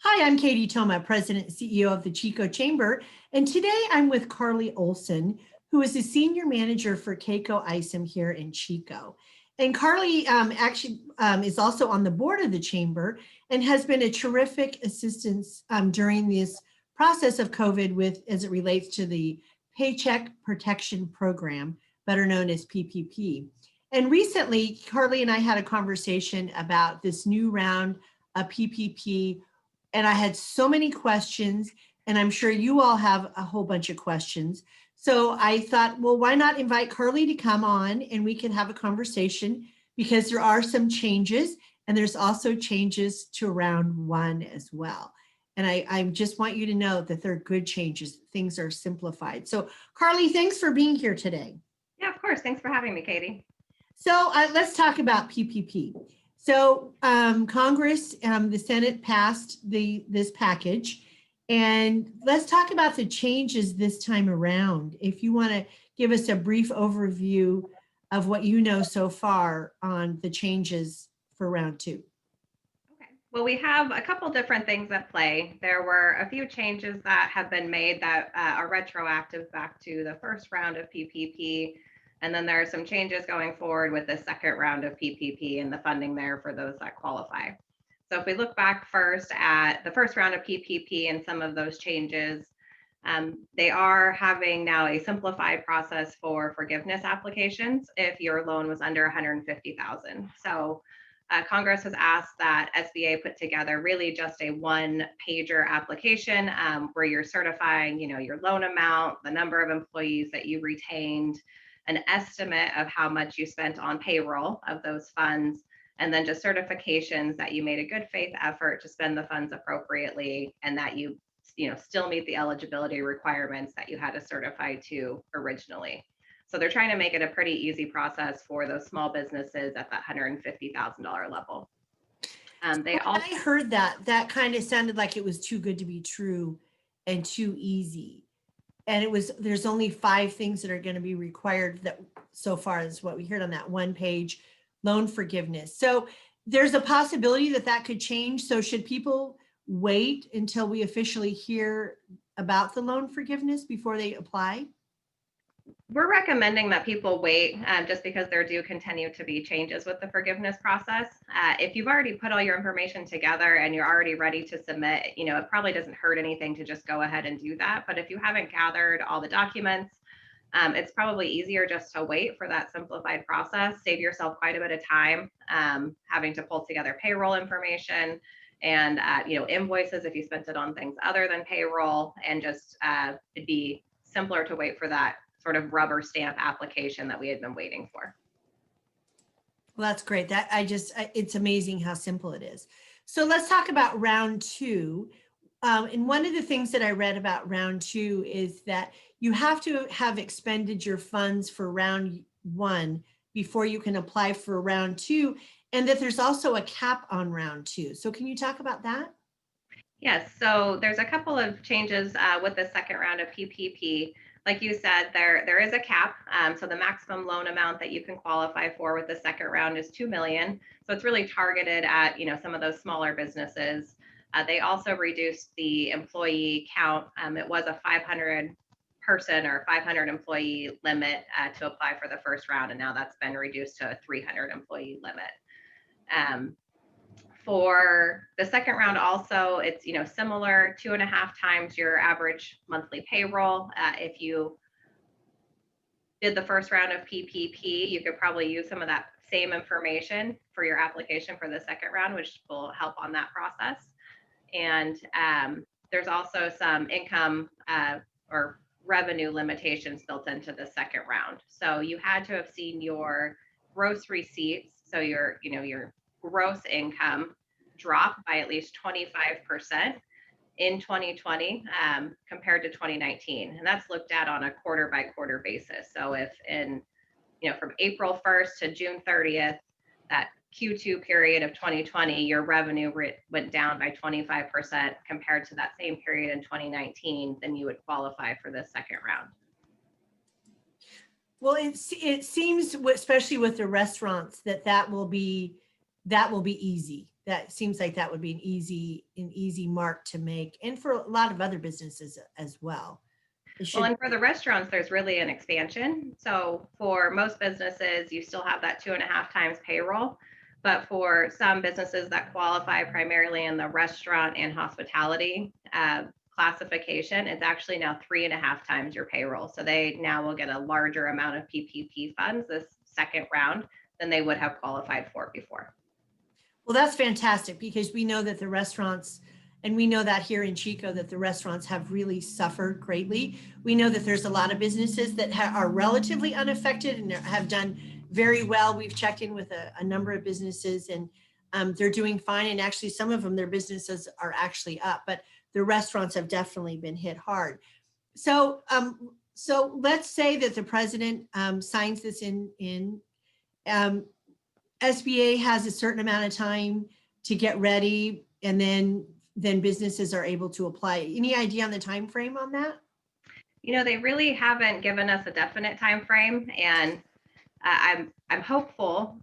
Hi, I'm Katy Thoma, President and CEO of the Chico Chamber, and today I'm with Karli Olsen, who is the Senior Manager for K-Coe Isom here in Chico. And Karli actually is also on the board of the Chamber and has been a terrific assistance during this process of COVID as it relates to the Paycheck Protection Program, better known as PPP. And recently, Karli and I had a conversation about this new round of PPP, and I had so many questions, and I'm sure you all have a whole bunch of questions. So I thought, well, why not invite Karli to come on and we can have a conversation, because there are some changes, and there's also changes to round one as well. And I just want you to know that they're good changes. Things are simplified. So Karli, thanks for being here today. Yeah, of course. Thanks for having me, Katy. So let's talk about PPP. So Congress, the Senate passed this package, and let's talk about the changes this time around. If you want to give us a brief overview of what you know so far on the changes for round two. Okay. Well, we have a couple different things at play. There were a few changes that have been made that are retroactive back to the first round of PPP. And then there are some changes going forward with the second round of PPP and the funding there for those that qualify. So if we look back first at the first round of PPP and some of those changes, they are having now a simplified process for forgiveness applications if your loan was under 150,000. So Congress has asked that SBA put together really just a one-pager application where you're certifying, your loan amount, the number of employees that you retained, an estimate of how much you spent on payroll of those funds, and then just certifications that you made a good faith effort to spend the funds appropriately and that you still meet the eligibility requirements that you had to certify to originally. So they're trying to make it a pretty easy process for those small businesses at that $150,000 level. I heard that kind of sounded like it was too good to be true and too easy. And there's only 5 things that are going to be required that so far is what we heard on that one page, loan forgiveness. So there's a possibility that could change. So should people wait until we officially hear about the loan forgiveness before they apply? We're recommending that people wait just because there do continue to be changes with the forgiveness process. If you've already put all your information together and you're already ready to submit, it probably doesn't hurt anything to just go ahead and do that. But if you haven't gathered all the documents, it's probably easier just to wait for that simplified process, save yourself quite a bit of time having to pull together payroll information and invoices if you spent it on things other than payroll, and just it'd be simpler to wait for that sort of rubber stamp application that we had been waiting for. Well, that's great. It's amazing how simple it is. So let's talk about round two. And one of the things that I read about round two is that you have to have expended your funds for round one before you can apply for round two, and that there's also a cap on round two. So can you talk about that? Yes, so there's a couple of changes with the second round of PPP. Like you said, there is a cap. So the maximum loan amount that you can qualify for with the second round is $2 million. So it's really targeted at some of those smaller businesses. They also reduced the employee count. It was a 500 person or 500 employee limit to apply for the first round, and now that's been reduced to a 300 employee limit. For the second round also, it's similar, 2.5 times your average monthly payroll. If you did the first round of PPP, you could probably use some of that same information for your application for the second round, which will help on that process. And there's also some income or revenue limitations built into the second round. So you had to have seen your gross receipts, so your gross income drop by at least 25% in 2020 compared to 2019. And that's looked at on a quarter by quarter basis. So if from April 1st to June 30th, that Q2 period of 2020, your revenue went down by 25% compared to that same period in 2019, then you would qualify for the second round. Well, it seems, especially with the restaurants, that will be easy. that seems like that would be an easy mark to make, and for a lot of other businesses as well. Well, and for the restaurants, there's really an expansion. So for most businesses, you still have that 2.5 times payroll. But for some businesses that qualify primarily in the restaurant and hospitality classification, it's actually now 3.5 times your payroll. So they now will get a larger amount of PPP funds this second round than they would have qualified for before. Well, that's fantastic, because we know that the restaurants, and we know that here in Chico, that the restaurants have really suffered greatly. We know that there's a lot of businesses that are relatively unaffected and have done very well. We've checked in with a number of businesses, and they're doing fine. And actually, some of them, their businesses are actually up, but the restaurants have definitely been hit hard. So, so let's say that the president signs this in. SBA has a certain amount of time to get ready, and then businesses are able to apply. Any idea on the time frame on that? You know, they really haven't given us a definite time frame, and I'm hopeful.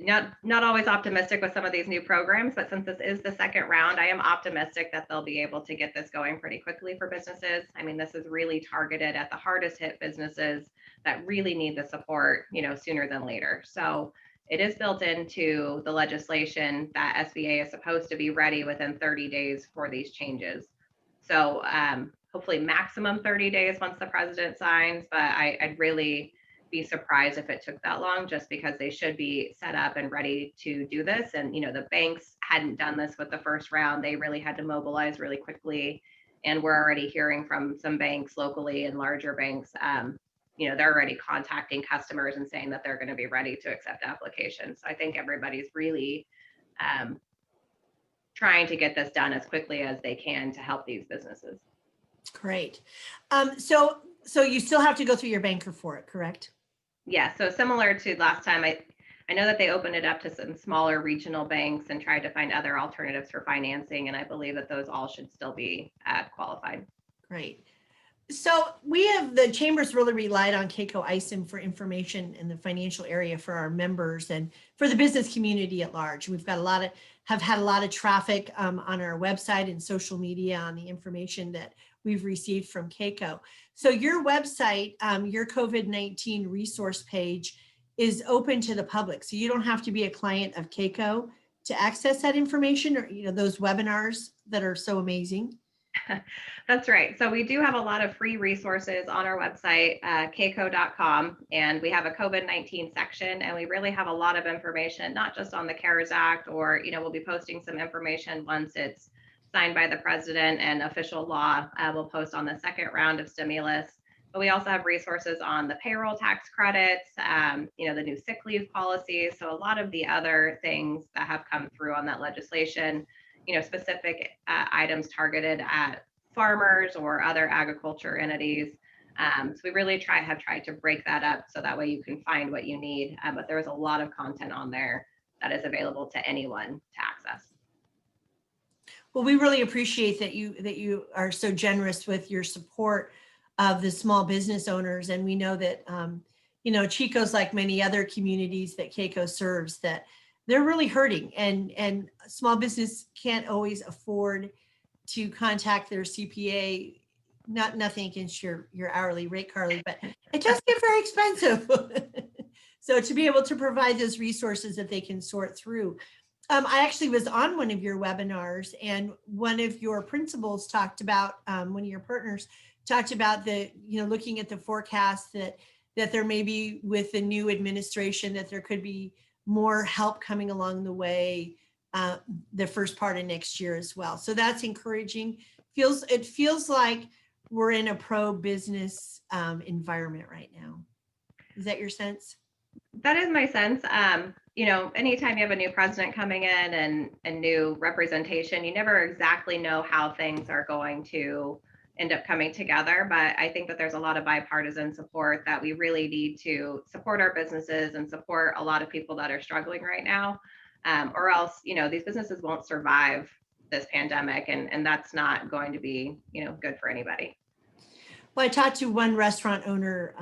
Not always optimistic with some of these new programs, but since this is the second round, I am optimistic that they'll be able to get this going pretty quickly for businesses. I mean, this is really targeted at the hardest hit businesses that really need the support, you know, sooner than later. So it is built into the legislation that SBA is supposed to be ready within 30 days for these changes. So hopefully maximum 30 days once the president signs, but I'd really be surprised if it took that long, just because they should be set up and ready to do this. And, you know, the banks hadn't done this with the first round. They really had to mobilize really quickly. And we're already hearing from some banks locally and larger banks, you know, they're already contacting customers and saying that they're going to be ready to accept applications. So I think everybody's really trying to get this done as quickly as they can to help these businesses. Great. So you still have to go through your banker for it, correct? Yeah, so similar to last time, I know that they opened it up to some smaller regional banks and tried to find other alternatives for financing, and I believe that those all should still be qualified. Great. So the chambers really relied on K-Coe Isom for information in the financial area for our members and for the business community at large. We've got have had a lot of traffic on our website and social media on the information that we've received from K-Coe. So your website, your COVID-19 resource page is open to the public. So you don't have to be a client of K-Coe to access that information, or, you know, those webinars that are so amazing. That's right. So we do have a lot of free resources on our website, kco.com, and we have a COVID-19 section, and we really have a lot of information, not just on the CARES Act, or, you know, we'll be posting some information once it's signed by the president and official law. We'll post on the second round of stimulus, but we also have resources on the payroll tax credits, you know, the new sick leave policies. So a lot of the other things that have come through on that legislation, you know, specific items targeted at farmers or other agriculture entities. So we really have tried to break that up so that way you can find what you need. But there's a lot of content on there that is available to anyone to access. Well, we really appreciate that you are so generous with your support of the small business owners. And we know that, you know, Chico's, like many other communities that K-Coe serves, that they're really hurting, and small business can't always afford to contact their CPA. Nothing against your hourly rate, Karli, but it does get very expensive. So to be able to provide those resources that they can sort through. I actually was on one of your webinars, and one of your principals talked about, one of your partners talked about looking at the forecast that there may be, with the new administration, that there could be more help coming along the way the first part of next year as well. So that's encouraging. It feels like we're in a pro-business environment right now. Is that your sense? That is my sense. You know, anytime you have a new president coming in and new representation, you never exactly know how things are going to end up coming together. But I think that there's a lot of bipartisan support that we really need to support our businesses and support a lot of people that are struggling right now, or else, you know, these businesses won't survive this pandemic, and that's not going to be, you know, good for anybody. Well, I talked to one restaurant owner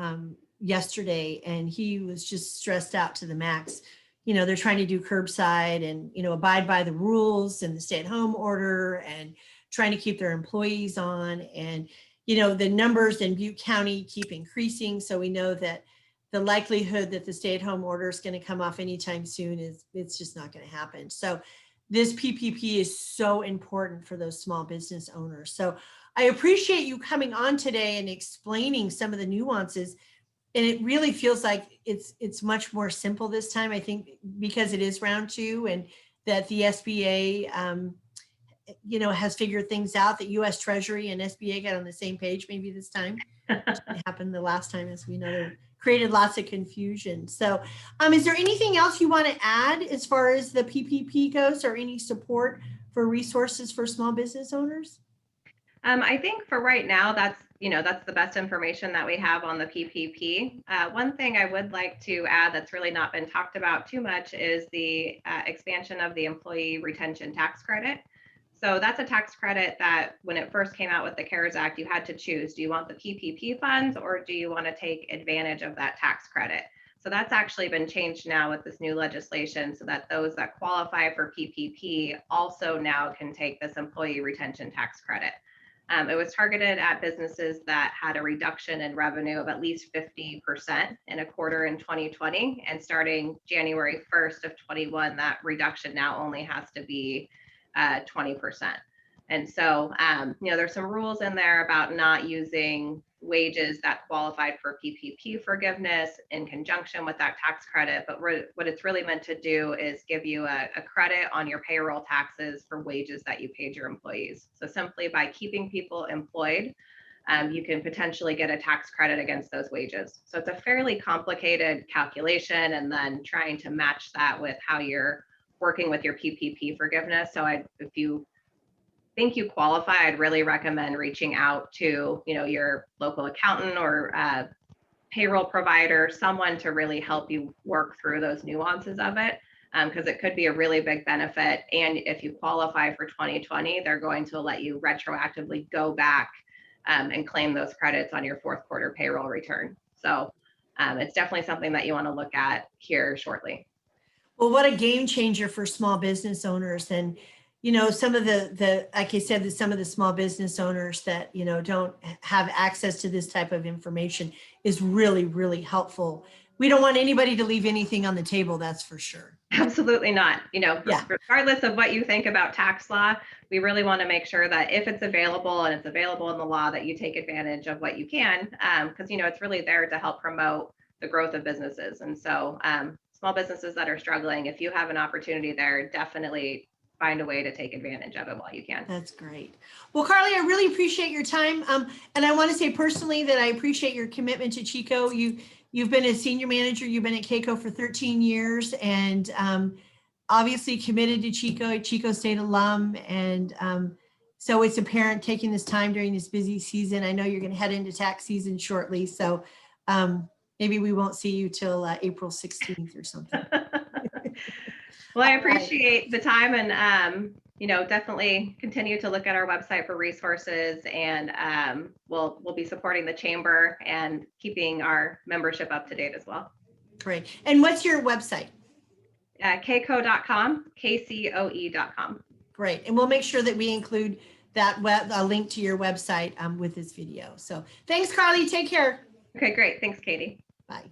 yesterday, and he was just stressed out to the max. they're trying to do curbside and, abide by the rules and the stay-at-home order and trying to keep their employees on. And, the numbers in Butte County keep increasing. So we know that the likelihood that the stay-at-home order is going to come off anytime soon it's just not going to happen. So this PPP is so important for those small business owners. So I appreciate you coming on today and explaining some of the nuances. And it really feels like it's much more simple this time, I think, because it is round two and that the SBA, has figured things out, that U.S. Treasury and SBA got on the same page maybe this time. It happened the last time, as we know, they created lots of confusion. So is there anything else you want to add as far as the PPP goes, or any support for resources for small business owners? I think for right now, that's the best information that we have on the PPP. One thing I would like to add that's really not been talked about too much is the expansion of the employee retention tax credit. So that's a tax credit that when it first came out with the CARES Act, you had to choose, do you want the PPP funds or do you want to take advantage of that tax credit? So that's actually been changed now with this new legislation so that those that qualify for PPP also now can take this employee retention tax credit. It was targeted at businesses that had a reduction in revenue of at least 50% in a quarter in 2020. And starting January 1st of 21, that reduction now only has to be 20%. And so, there's some rules in there about not using wages that qualified for PPP forgiveness in conjunction with that tax credit. But what it's really meant to do is give you a credit on your payroll taxes for wages that you paid your employees. So simply by keeping people employed, you can potentially get a tax credit against those wages. So it's a fairly complicated calculation, and then trying to match that with how you're working with your PPP forgiveness. So if you think you qualify, I'd really recommend reaching out to, your local accountant or payroll provider, someone to really help you work through those nuances of it, because it could be a really big benefit. And if you qualify for 2020, they're going to let you retroactively go back and claim those credits on your fourth quarter payroll return. So it's definitely something that you want to look at here shortly. Well, what a game changer for small business owners. And, some of the like I said, some of the small business owners that, don't have access to this type of information is really, really helpful. We don't want anybody to leave anything on the table, that's for sure. Absolutely not. Yeah. Regardless of what you think about tax law, we really want to make sure that if it's available and it's available in the law, that you take advantage of what you can, because, it's really there to help promote the growth of businesses. And so small businesses that are struggling, if you have an opportunity there, definitely find a way to take advantage of it while you can. That's great. Well, Karli, I really appreciate your time. And I want to say personally that I appreciate your commitment to Chico. You've been a senior manager, you've been at K-Coe for 13 years, and obviously committed to Chico State alum. And so it's apparent taking this time during this busy season. I know you're going to head into tax season shortly. So maybe we won't see you till April 16th or something. Well, I appreciate the time, and definitely continue to look at our website for resources, and we'll be supporting the chamber and keeping our membership up to date as well. Great. And what's your website? Kco.com, KCOE.com. Great. And we'll make sure that we include that link to your website with this video. So thanks, Karli. Take care. Okay, great. Thanks, Katie. Bye.